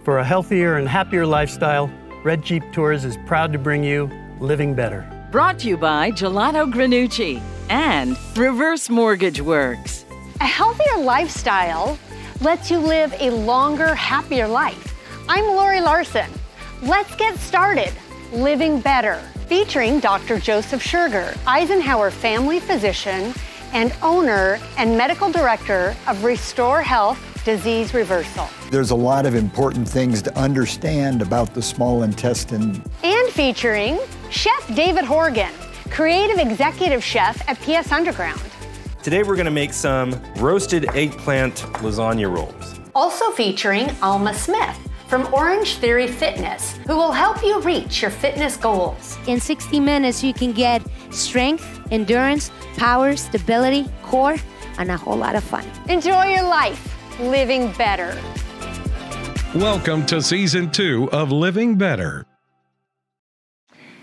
For a healthier and happier lifestyle, Red Jeep Tours is proud to bring you Living Better. Brought to you by Gelato Granucci and Reverse Mortgage Works. A healthier lifestyle lets you live a longer, happier life. I'm Lori Larson. Let's get started. Living Better, featuring Dr. Joseph Scherger, Eisenhower family physician and owner and medical director of Restore Health Disease Reversal. There's a lot of important things to understand about the small intestine. And featuring Chef David Horgan, creative executive chef at PS Underground. Today we're going to make some roasted eggplant lasagna rolls. Also featuring Alma Smith from Orange Theory Fitness, who will help you reach your fitness goals. In 60 minutes, you can get strength, endurance, power, stability, core, and a whole lot of fun. Enjoy your life, living better. Welcome to Season 2 of Living Better.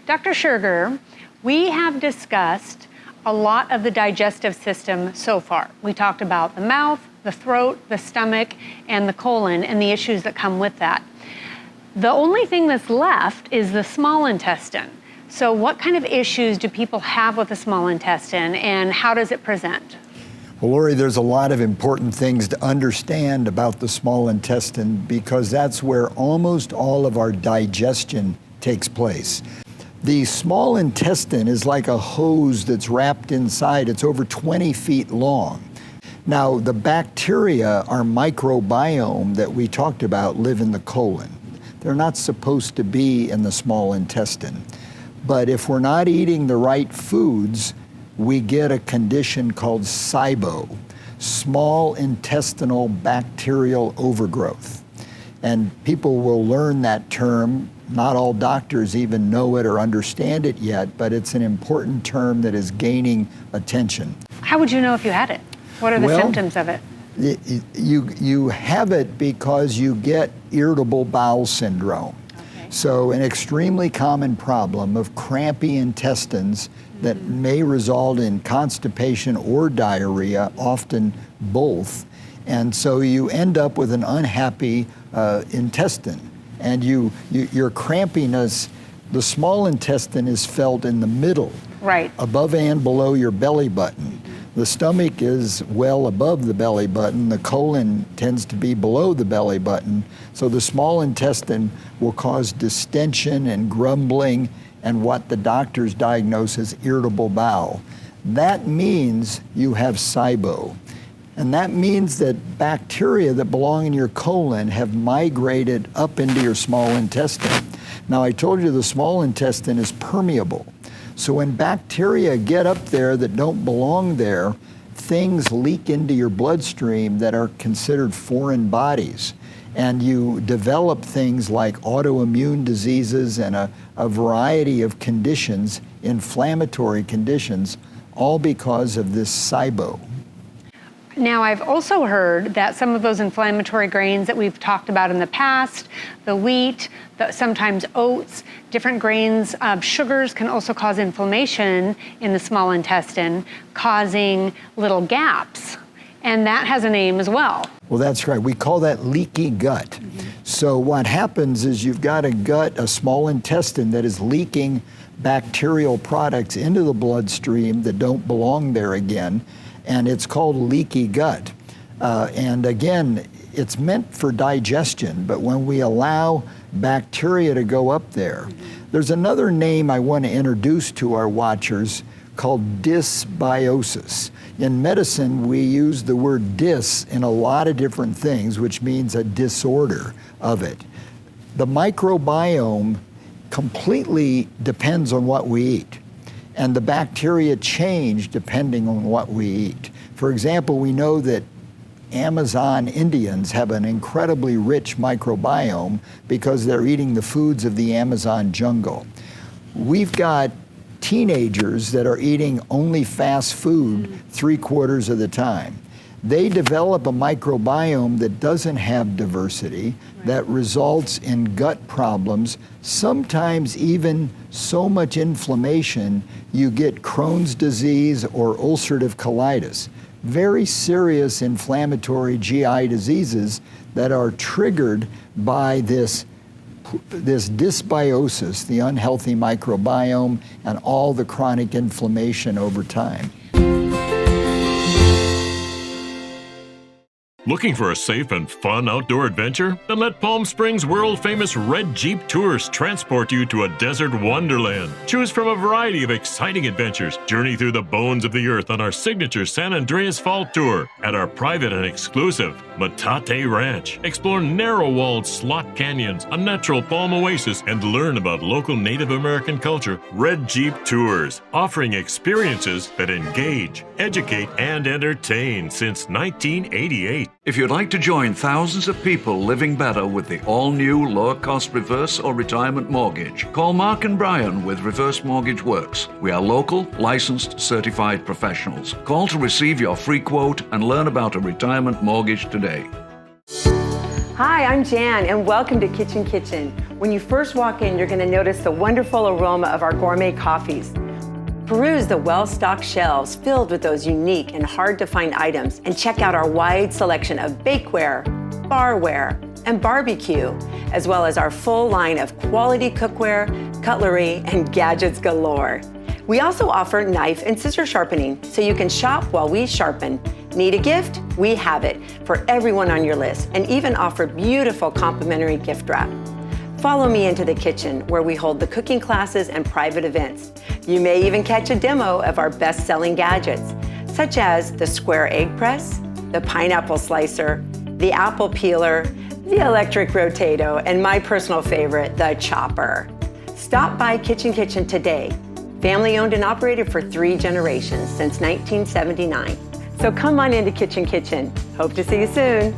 Dr. Scherger, we have discussed a lot of the digestive system so far. We talked about the mouth, the throat, the stomach, and the colon, and the issues that come with that. The only thing that's left is the small intestine. So what kind of issues do people have with the small intestine, and how does it present? Well, Lori, there's a lot of important things to understand about the small intestine because that's where almost all of our digestion takes place. The small intestine is like a hose that's wrapped inside. It's over 20 feet long. Now, the bacteria, our microbiome that we talked about, live in the colon. They're not supposed to be in the small intestine. But if we're not eating the right foods, we get a condition called SIBO, small intestinal bacterial overgrowth. And people will learn that term. Not all doctors even know it or understand it yet, but it's an important term that is gaining attention. How would you know if you had it? What are the symptoms of it? You have it because you get irritable bowel syndrome. Okay. So an extremely common problem of crampy intestines that may result in constipation or diarrhea, often both. And so you end up with an unhappy intestine. And your crampiness, the small intestine is felt in the middle, right, above and below your belly button. The stomach is well above the belly button. The colon tends to be below the belly button. So the small intestine will cause distension and grumbling and what the doctors diagnose as irritable bowel. That means you have SIBO. And that means that bacteria that belong in your colon have migrated up into your small intestine. Now, I told you the small intestine is permeable. So when bacteria get up there that don't belong there, things leak into your bloodstream that are considered foreign bodies. And you develop things like autoimmune diseases and a variety of conditions, inflammatory conditions, all because of this SIBO. Now, I've also heard that some of those inflammatory grains that we've talked about in the past, the wheat, sometimes oats, different grains of sugars can also cause inflammation in the small intestine, causing little gaps. And that has a name as well. Well, that's right. We call that leaky gut. Mm-hmm. So what happens is you've got a gut, a small intestine that is leaking bacterial products into the bloodstream that don't belong there again. And it's called leaky gut. And again, it's meant for digestion, but when we allow bacteria to go up there, there's another name I want to introduce to our watchers called dysbiosis. In medicine, we use the word dys in a lot of different things, which means a disorder of it. The microbiome completely depends on what we eat. And the bacteria change depending on what we eat. For example, we know that Amazon Indians have an incredibly rich microbiome because they're eating the foods of the Amazon jungle. We've got teenagers that are eating only fast food 3/4 of the time. They develop a microbiome that doesn't have diversity, that results in gut problems, sometimes even so much inflammation, you get Crohn's disease or ulcerative colitis. very serious inflammatory GI diseases that are triggered by this dysbiosis, the unhealthy microbiome, and all the chronic inflammation over time. Looking for a safe and fun outdoor adventure? Then let Palm Springs world-famous Red Jeep Tours transport you to a desert wonderland. Choose from a variety of exciting adventures. Journey through the bones of the earth on our signature San Andreas Fault Tour at our private and exclusive Metate Ranch. Explore narrow-walled slot canyons, a natural palm oasis, and learn about local Native American culture. Red Jeep Tours, offering experiences that engage, educate, and entertain since 1988. If you'd like to join thousands of people living better with the all-new lower-cost reverse or retirement mortgage, call Mark and Brian with Reverse Mortgage Works. We are local, licensed, certified professionals. Call to receive your free quote and learn about a retirement mortgage today. Hi, I'm Jan, and welcome to Kitchen Kitchen. When you first walk in, you're going to notice the wonderful aroma of our gourmet coffees. Peruse the well-stocked shelves filled with those unique and hard-to-find items, and check out our wide selection of bakeware, barware, and barbecue, as well as our full line of quality cookware, cutlery, and gadgets galore. We also offer knife and scissor sharpening, so you can shop while we sharpen. Need a gift? We have it for everyone on your list, and even offer beautiful complimentary gift wrap. Follow me into the kitchen, where we hold the cooking classes and private events. You may even catch a demo of our best-selling gadgets, such as the square egg press, the pineapple slicer, the apple peeler, the electric rotato, and my personal favorite, the chopper. Stop by Kitchen Kitchen today. Family owned and operated for 3 generations since 1979. So come on into Kitchen Kitchen. Hope to see you soon.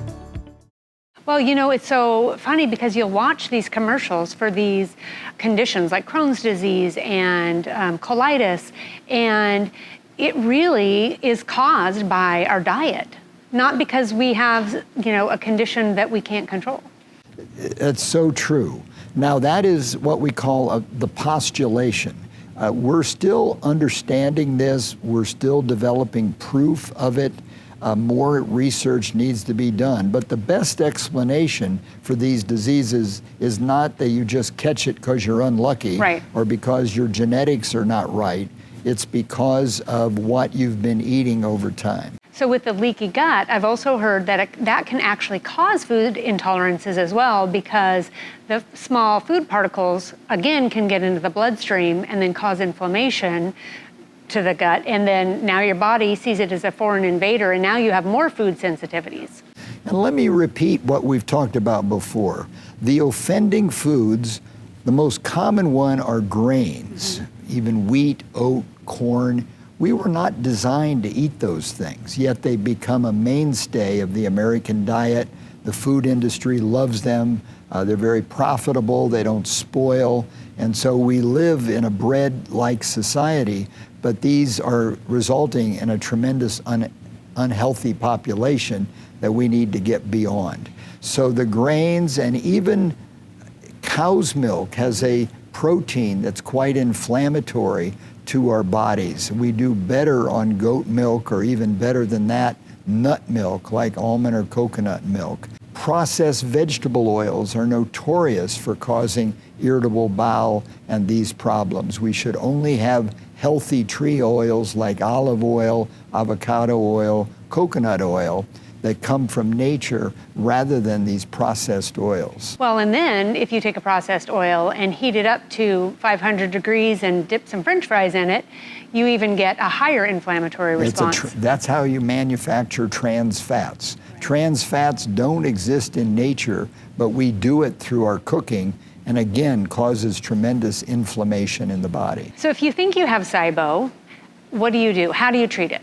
Well, you know, it's so funny because you'll watch these commercials for these conditions like Crohn's disease and colitis, and it really is caused by our diet, not because we have, you know, a condition that we can't control. It's so true. Now, that is what we call the postulation. We're still understanding this. We're still developing proof of it. More research needs to be done. But the best explanation for these diseases is not that you just catch it because you're unlucky, right, or because your genetics are not right. It's because of what you've been eating over time. So with the leaky gut, I've also heard that that can actually cause food intolerances as well, because the small food particles, again, can get into the bloodstream and then cause inflammation to the gut, and then now your body sees it as a foreign invader, and now you have more food sensitivities. And let me repeat what we've talked about before. The offending foods, the most common one are grains, even wheat, oat, corn. We were not designed to eat those things, yet they become a mainstay of the American diet. The food industry loves them. They're very profitable. They don't spoil. And so we live in a bread-like society, but these are resulting in a tremendous unhealthy population that we need to get beyond. So the grains, and even cow's milk has a protein that's quite inflammatory to our bodies. We do better on goat milk, or even better than that, nut milk, like almond or coconut milk. Processed vegetable oils are notorious for causing irritable bowel and these problems. We should only have healthy tree oils like olive oil, avocado oil, coconut oil that come from nature rather than these processed oils. Well, and then if you take a processed oil and heat it up to 500 degrees and dip some French fries in it, you even get a higher inflammatory response. That's how you manufacture trans fats. Trans fats don't exist in nature, but we do it through our cooking, and again, causes tremendous inflammation in the body. So if you think you have SIBO, what do? How do you treat it?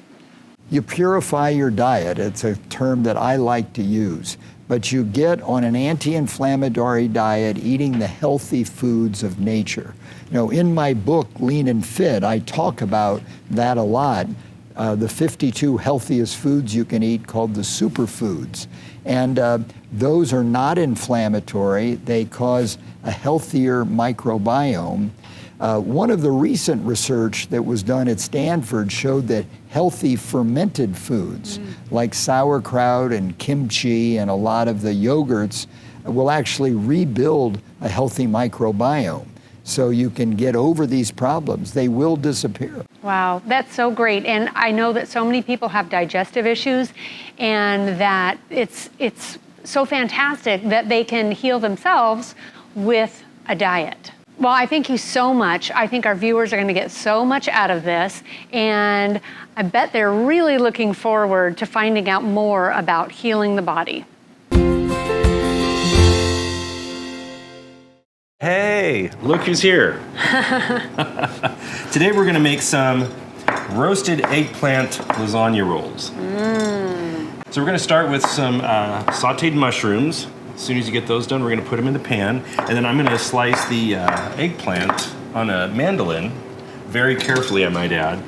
You purify your diet. It's a term that I like to use. But you get on an anti-inflammatory diet, eating the healthy foods of nature. You know, in my book, Lean and Fit, I talk about that a lot. The 52 healthiest foods you can eat, called the superfoods. And those are not inflammatory. They cause a healthier microbiome. One of the recent research that was done at Stanford showed that healthy fermented foods like sauerkraut and kimchi and a lot of the yogurts will actually rebuild a healthy microbiome. So you can get over these problems. They will disappear. Wow, that's so great. And I know that so many people have digestive issues, and that it's so fantastic that they can heal themselves with a diet. Well, I thank you so much. I think our viewers are going to get so much out of this, and I bet they're really looking forward to finding out more about healing the body. Hey, look who's here. Today we're gonna make some roasted eggplant lasagna rolls. So we're gonna start with some sauteed mushrooms. As soon as you get those done, we're gonna put them in the pan, and then I'm gonna slice the eggplant on a mandolin, very carefully, I might add.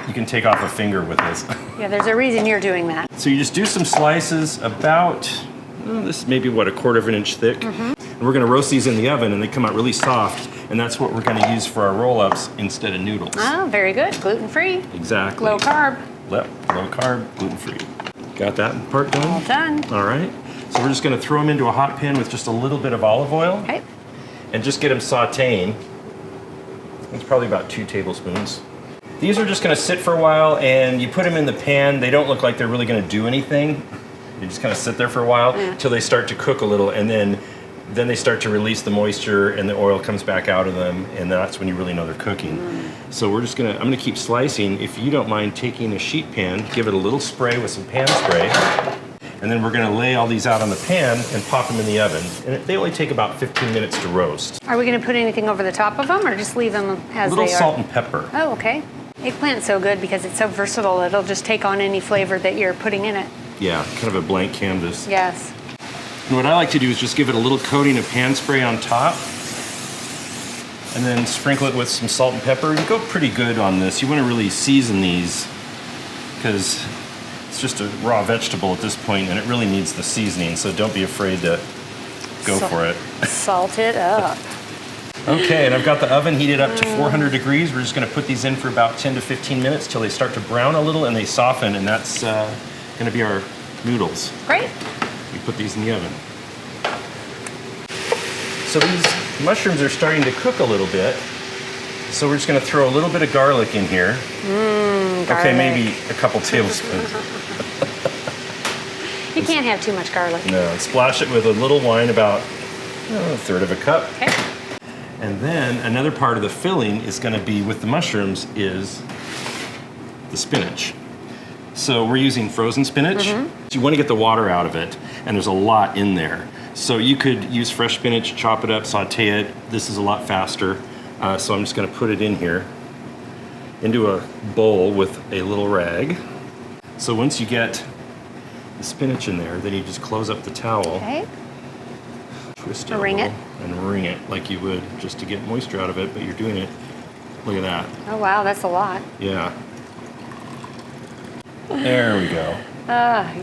You can take off a finger with this. Yeah, there's a reason you're doing that. So you just do some slices about, this is maybe what, 1/4 of an inch thick. And we're gonna roast these in the oven, and they come out really soft, and that's what we're gonna use for our roll-ups instead of noodles. Oh, very good. Gluten-free. Exactly. Low carb. Yep, low carb, gluten-free. Got that part done? All done. All right. So we're just gonna throw them into a hot pan with just a little bit of olive oil. Okay. And just get them sauteing. It's probably about 2 tablespoons. These are just gonna sit for a while, and you put them in the pan. They don't look like they're really gonna do anything. They just kind of sit there for a while until they start to cook a little, and then they start to release the moisture, and the oil comes back out of them, and that's when you really know they're cooking. So I'm gonna keep slicing. If you don't mind taking a sheet pan, give it a little spray with some pan spray, and then we're gonna lay all these out on the pan and pop them in the oven. And they only take about 15 minutes to roast. Are we going to put anything over the top of them, or just leave them as A they little are? salt and pepper. Oh, okay. Eggplant's so good because it's so versatile. It'll just take on any flavor that you're putting in it. Yeah, kind of a blank canvas. Yes. And what I like to do is just give it a little coating of pan spray on top, and then sprinkle it with some salt and pepper. You go pretty good on this. You want to really season these because it's just a raw vegetable at this point, and it really needs the seasoning, so don't be afraid to go for it. Salt it up. Okay, and I've got the oven heated up to 400 degrees. We're just going to put these in for about 10 to 15 minutes till they start to brown a little and they soften, and that's going to be our noodles. Great. We put these in the oven. So these mushrooms are starting to cook a little bit. So we're just going to throw a little bit of garlic in here. Garlic. Okay, maybe a couple tablespoons. You can't have too much garlic. No, and splash it with a little wine, about 1/3 of a cup. Okay. And then another part of the filling is going to be with the mushrooms is the spinach. So we're using frozen spinach. You want to get the water out of it, and there's a lot in there. So you could use fresh spinach, chop it up, saute it. This is a lot faster. So I'm just going to put it in here into a bowl with a little rag. So once you get the spinach in there, then you just close up the towel. Okay. Twist it Wring it. and wring it like you would just to get moisture out of it, but you're doing it. Look at that. Oh, wow, that's a lot. Yeah. There we go.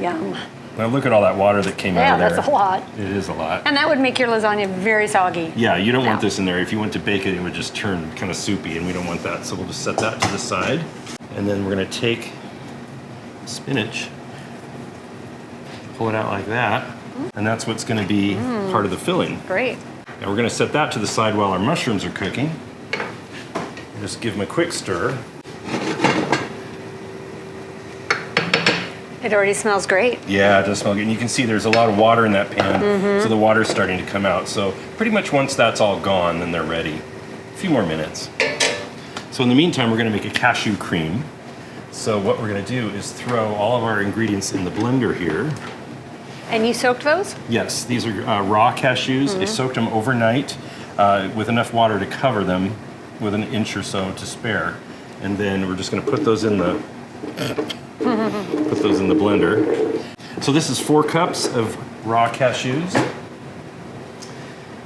Yum. Now look at all that water that came out of there. Yeah, that's a lot. It is a lot. And that would make your lasagna very soggy. Yeah, you don't want this in there. If you went to bake it, it would just turn kind of soupy, and we don't want that. So we'll just set that to the side. And then we're going to take spinach, pull it out like that, and that's what's going to be part of the filling. Great. Now we're going to set that to the side while our mushrooms are cooking. Just give them a quick stir. It already smells great. Yeah, it does smell good. And you can see there's a lot of water in that pan, so the water's starting to come out. So pretty much once that's all gone, then they're ready. A few more minutes. So in the meantime, we're going to make a cashew cream. So what we're going to do is throw all of our ingredients in the blender here. And you soaked those? Yes, these are raw cashews. I soaked them overnight with enough water to cover them with an inch or so to spare. And then we're just going to put those in the blender. So this is 4 cups of raw cashews.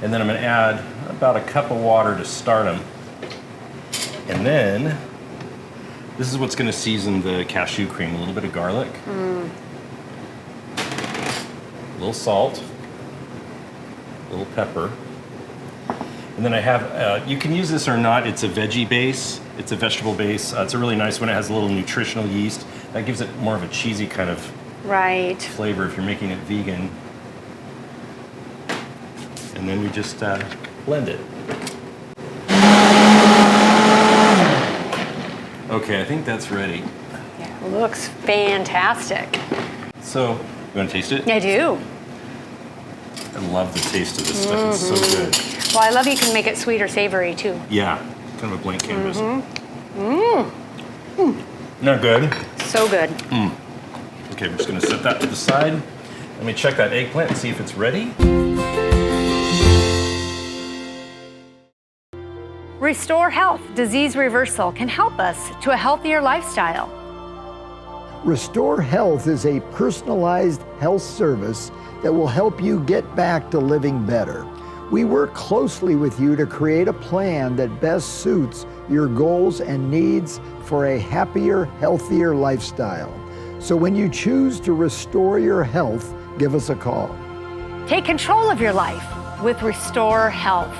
And then I'm going to add about a cup of water to start them. And then this is what's going to season the cashew cream. A little bit of garlic. A little salt. A little pepper. And And then I have, you can use this or not, it's a veggie base, it's a vegetable base. It's a really nice one, it has a little nutritional yeast. That gives it more of a cheesy kind of flavor if you're making it vegan. And then we just blend it. Okay, I think that's ready. Yeah, it looks fantastic. So, you want to taste it? I do. I love the taste of this stuff. It's so good. Well, I love you can make it sweet or savory too. Yeah, kind of a blank canvas. Not good? So good. Okay, we're just going to set that to the side. Let me check that eggplant and see if it's ready. Restore Health Disease Reversal can help us to a healthier lifestyle. Restore Health is a personalized health service that will help you get back to living better. We work closely with you to create a plan that best suits your goals and needs for a happier, healthier lifestyle. So when you choose to restore your health, give us a call. Take control of your life with Restore Health.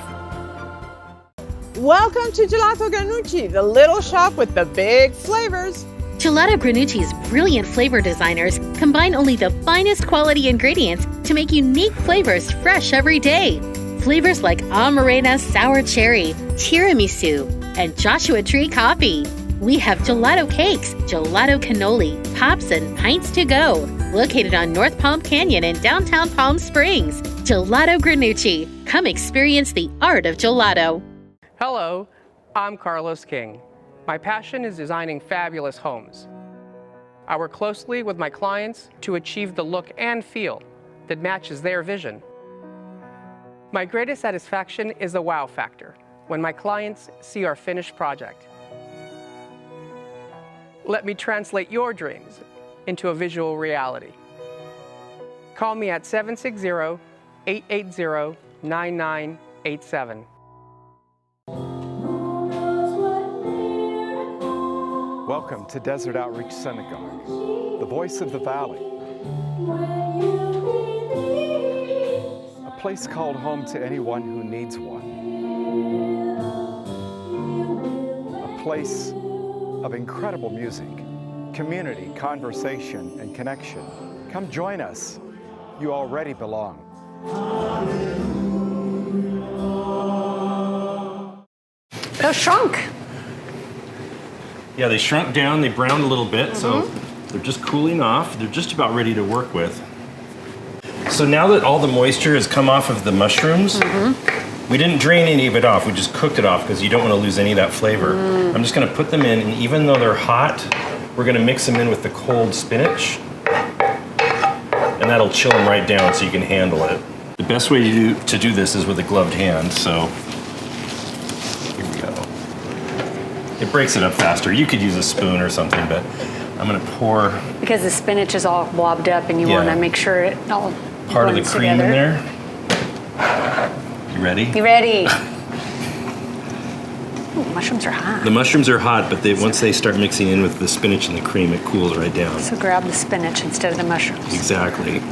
Welcome to Gelato Granucci, the little shop with the big flavors. Gelato Granucci's brilliant flavor designers combine only the finest quality ingredients to make unique flavors fresh every day. Flavors like Amarena Sour Cherry, Tiramisu, and Joshua Tree Coffee. We have gelato cakes, gelato cannoli, pops, and pints to go. Located on North Palm Canyon in downtown Palm Springs. Gelato Granucci. Come experience the art of gelato. Hello, I'm Carlos King. My passion is designing fabulous homes. I work closely with my clients to achieve the look and feel that matches their vision. My greatest satisfaction is the wow factor when my clients see our finished project. Let me translate your dreams into a visual reality. Call me at 760-880-9987. Welcome to Desert Outreach Synagogue, the voice of the valley. A place called home to anyone who needs one. A place of incredible music, community, conversation, and connection. Come join us. You already belong. Those shrunk. Yeah, they shrunk down, they browned a little bit, so they're just cooling off. They're just about ready to work with. So now that all the moisture has come off of the mushrooms, we didn't drain any of it off, we just cooked it off because you don't want to lose any of that flavor. I'm just going to put them in, and even though they're hot, we're going to mix them in with the cold spinach, and that'll chill them right down so you can handle it. The best way to do this is with a gloved hand, so here we go. It breaks it up faster. You could use a spoon or something, but I'm going to pour... Because the spinach is all blobbed up and you want to make sure it all part of the cream together. in there. You ready? You ready? Ooh, mushrooms are hot. The mushrooms are hot, but once they start mixing in with the spinach and the cream, it cools right down. So grab the spinach instead of the mushrooms. Exactly.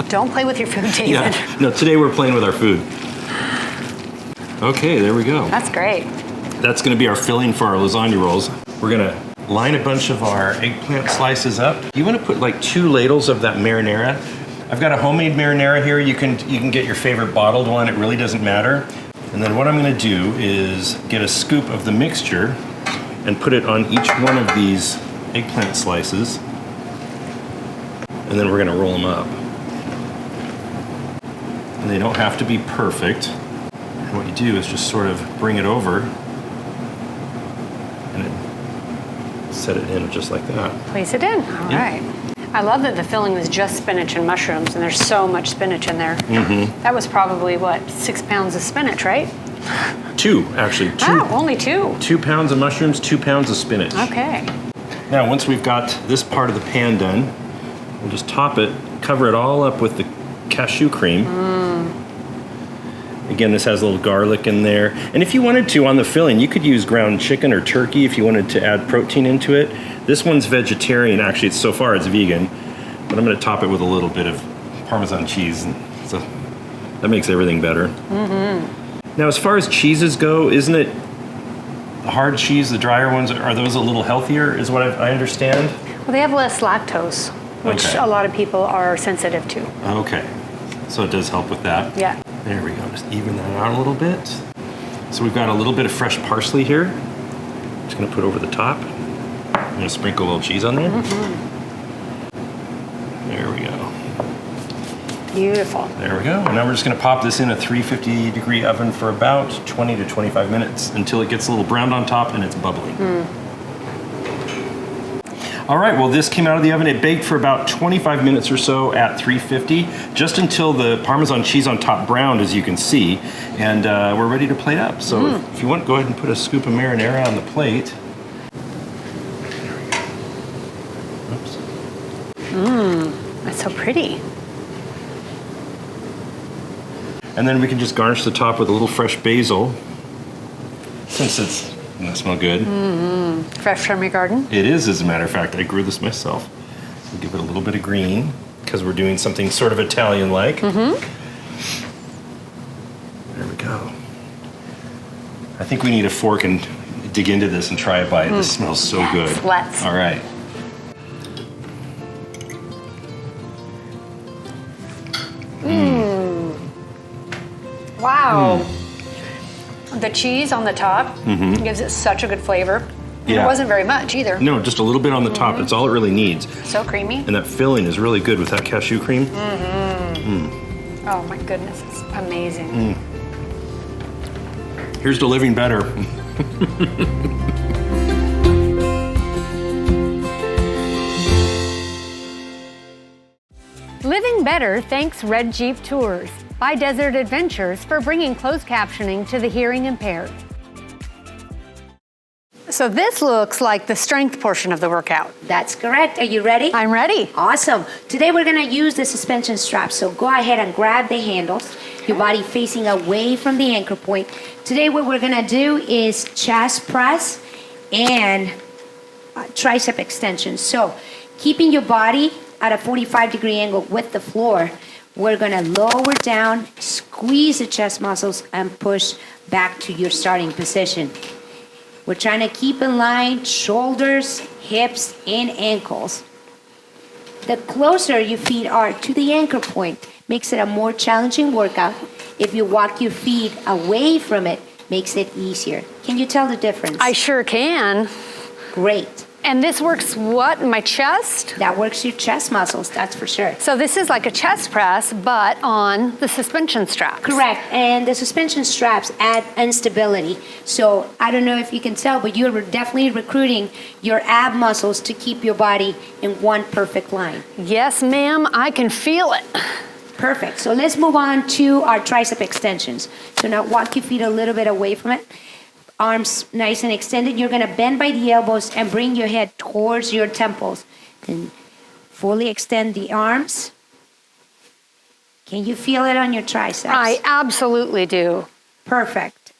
Don't play with your food, David. Yeah. No, today we're playing with our food. Okay, there we go. That's great. That's going to be our filling for our lasagna rolls. We're going to line a bunch of our eggplant slices up. You want to put like 2 ladles of that marinara. I've got a homemade marinara here. You can get your favorite bottled one. It really doesn't matter. And then what I'm going to do is get a scoop of the mixture and put it on each one of these eggplant slices. And then we're going to roll them up. And they don't have to be perfect. And what you do is just sort of bring it over and set it in just like that. Place it in. All right. I love that the filling was just spinach and mushrooms, and there's so much spinach in there. That was probably, what, 6 pounds of spinach, right? 2, actually. 2. Oh, only 2. 2 pounds of mushrooms, 2 pounds of spinach. Okay. Now, once we've got this part of the pan done, we'll just top it, cover it all up with the cashew cream. Again, this has a little garlic in there. And if you wanted to, on the filling, you could use ground chicken or turkey if you wanted to add protein into it. This one's vegetarian. Actually, so far it's vegan. But I'm going to top it with a little bit of Parmesan cheese. So that makes everything better. Now, as far as cheeses go, isn't it the hard cheese, the drier ones, are those a little healthier, is what I understand? Well, they have less lactose, which Okay. a lot of people are sensitive to. Okay, so it does help with that. Yeah. There we go, just even that out a little bit. So we've got a little bit of fresh parsley here. Just gonna put over the top. I'm gonna sprinkle a little cheese on there. There we go. Beautiful. There we go. And now we're just gonna pop this in a 350-degree oven for about 20 to 25 minutes until it gets a little browned on top and it's bubbling. All right, well, this came out of the oven. It baked for about 25 minutes or so at 350, just until the Parmesan cheese on top browned, as you can see. And we're ready to plate up. So if you want, go ahead and put a scoop of marinara on the plate. That's so pretty. And then we can just garnish the top with a little fresh basil, since it's gonna smell good. Fresh from your garden? It is, as a matter of fact. I grew this myself. We'll give it a little bit of green, because we're doing something sort of Italian-like. There we go. I think we need a fork and dig into this and try a bite. This smells so good. Let's. All right. Wow. The cheese on the top gives it such a good flavor. And Yeah. it wasn't very much either. No, just a little bit on the top. That's all it really needs. So creamy. And that filling is really good with that cashew cream. Oh my goodness, it's amazing. Here's to living better. Living Better thanks Red Jeep Tours by Desert Adventures for bringing closed captioning to the hearing impaired. So this looks like the strength portion of the workout. That's correct. Are you ready? I'm ready. Awesome. Today we're gonna use the suspension strap. So go ahead and grab the handles, your body facing away from the anchor point. Today what we're gonna do is chest press and tricep extension. So keeping your body at a 45-degree angle with the floor, we're gonna lower down, squeeze the chest muscles, and push back to your starting position. We're trying to keep in line shoulders, hips, and ankles. The closer your feet are to the anchor point makes it a more challenging workout. If you walk your feet away from it, makes it easier. Can you tell the difference? I sure can. Great. And this works what, my chest? That works your chest muscles, that's for sure. So this is like a chest press, but on the suspension straps. Correct, and the suspension straps add instability. So I don't know if you can tell, but you're definitely recruiting your ab muscles to keep your body in one perfect line. Yes, ma'am, I can feel it. Perfect, so let's move on to our tricep extensions. So now walk your feet a little bit away from it. Arms nice and extended. You're gonna bend by the elbows and bring your head towards your temples. Then fully extend the arms. Can you feel it on your triceps? I absolutely do. Perfect.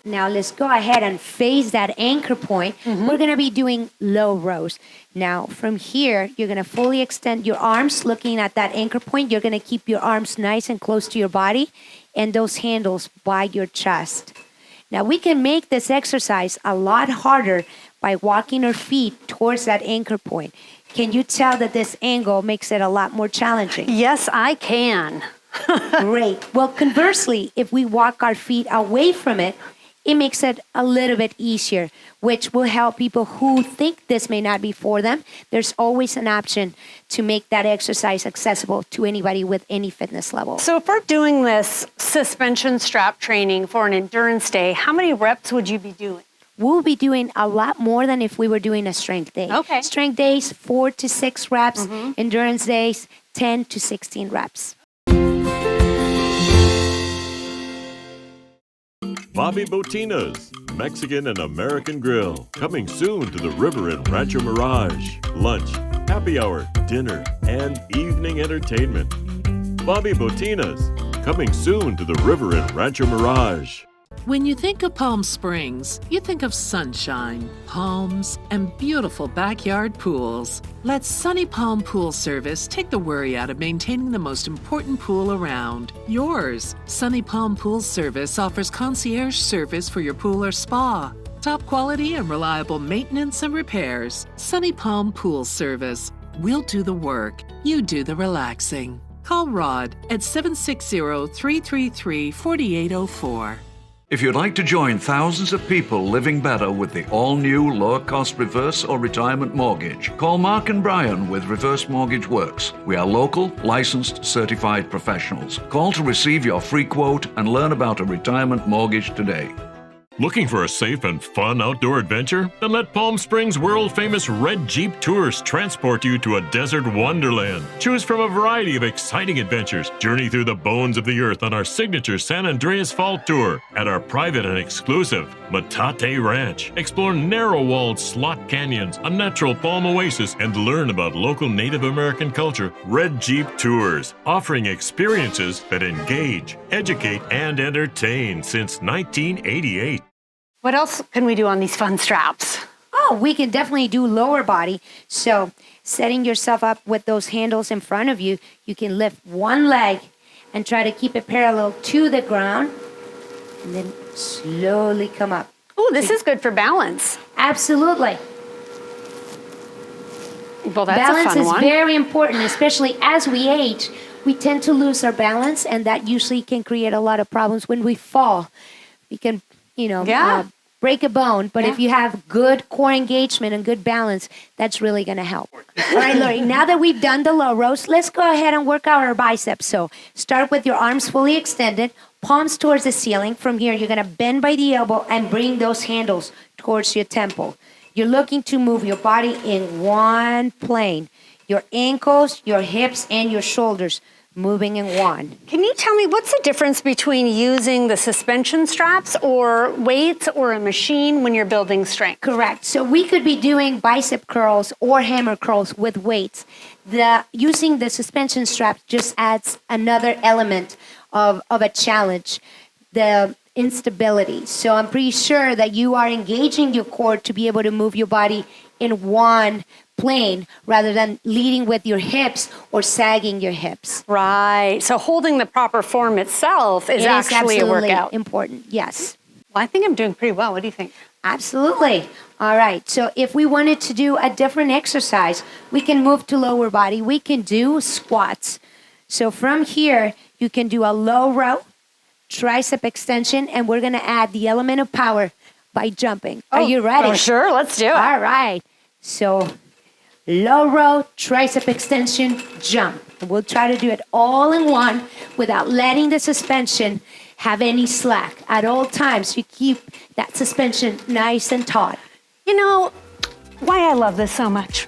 Now let's go ahead and face that anchor point. We're gonna be doing low rows. Now from here, you're gonna fully extend your arms looking at that anchor point. You're gonna keep your arms nice and close to your body and those handles by your chest. Now we can make this exercise a lot harder by walking our feet towards that anchor point. Can you tell that this angle makes it a lot more challenging? Yes, I can. Great. Well, conversely, if we walk our feet away from it, it makes it a little bit easier, which will help people who think this may not be for them. There's always an option to make that exercise accessible to anybody with any fitness level. So if we're doing this suspension strap training for an endurance day, how many reps would you be doing? We'll be doing a lot more than if we were doing a strength day. Okay. Strength days, 4 to 6 reps. Endurance days, 10 to 16 reps. Bobby Botina's Mexican and American Grill, coming soon to the river in Rancho Mirage. Lunch, happy hour, dinner, and evening entertainment. Bobby Botina's, coming soon to the river in Rancho Mirage. When you think of Palm Springs, you think of sunshine, palms, and beautiful backyard pools. Let Sunny Palm Pool Service take the worry out of maintaining the most important pool around, yours. Sunny Palm Pool Service offers concierge service for your pool or spa. Top quality and reliable maintenance and repairs. Sunny Palm Pool Service. We'll do the work. You do the relaxing. Call Rod at 760-333-4804. If you'd like to join thousands of people living better with the all-new lower-cost reverse or retirement mortgage, call Mark and Brian with Reverse Mortgage Works. We are local, licensed, certified professionals. Call to receive your free quote and learn about a retirement mortgage today. Looking for a safe and fun outdoor adventure? Then let Palm Springs world-famous Red Jeep Tours transport you to a desert wonderland. Choose from a variety of exciting adventures. Journey through the bones of the earth on our signature San Andreas Fall Tour. At our private and exclusive Metate Ranch. Explore narrow-walled slot canyons, a natural palm oasis, and learn about local Native American culture. Red Jeep Tours, offering experiences that engage, educate, and entertain since 1988. What else can we do on these fun straps? Oh, we can definitely do lower body. So setting yourself up with those handles in front of you, you can lift one leg and try to keep it parallel to the ground and then slowly come up. Oh, this is good for balance. Absolutely. Well, that's balance a fun is one. very important, especially as we age. We tend to lose our balance, and that usually can create a lot of problems when we fall. We can, break a bone, but if you have good core engagement and good balance, that's really going to help. All right, Lori, now that we've done the low rows, let's go ahead and work out our biceps. So start with your arms fully extended, palms towards the ceiling. From here, you're going to bend by the elbow and bring those handles towards your temple. You're looking to move your body in one plane. Your ankles, your hips, and your shoulders moving in one. Can you tell me what's the difference between using the suspension straps or weights or a machine when you're building strength? Correct. So we could be doing bicep curls or hammer curls with weights. Using the suspension strap just adds another element of a challenge, the instability. So I'm pretty sure that you are engaging your core to be able to move your body in one plane rather than leading with your hips or sagging your hips. Right. So holding the proper form itself is actually a workout. Important. Yes. Well, I think I'm doing pretty well. What do you think? Absolutely. All right. So if we wanted to do a different exercise, we can move to lower body. We can do squats. So from here, you can do a low row, tricep extension, and we're going to add the element of power by jumping. Are you ready? Oh, sure. Let's do it. All right. So low row, tricep extension, jump. And we'll try to do it all in one without letting the suspension have any slack. At all times, you keep that suspension nice and taut. You know why I love this so much?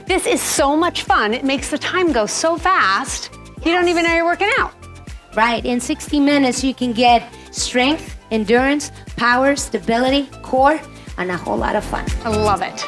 This is so much fun. It makes the time go so fast, you don't even know you're working out. Right. In 60 minutes, you can get strength, endurance, power, stability, core, and a whole lot of fun. I love it.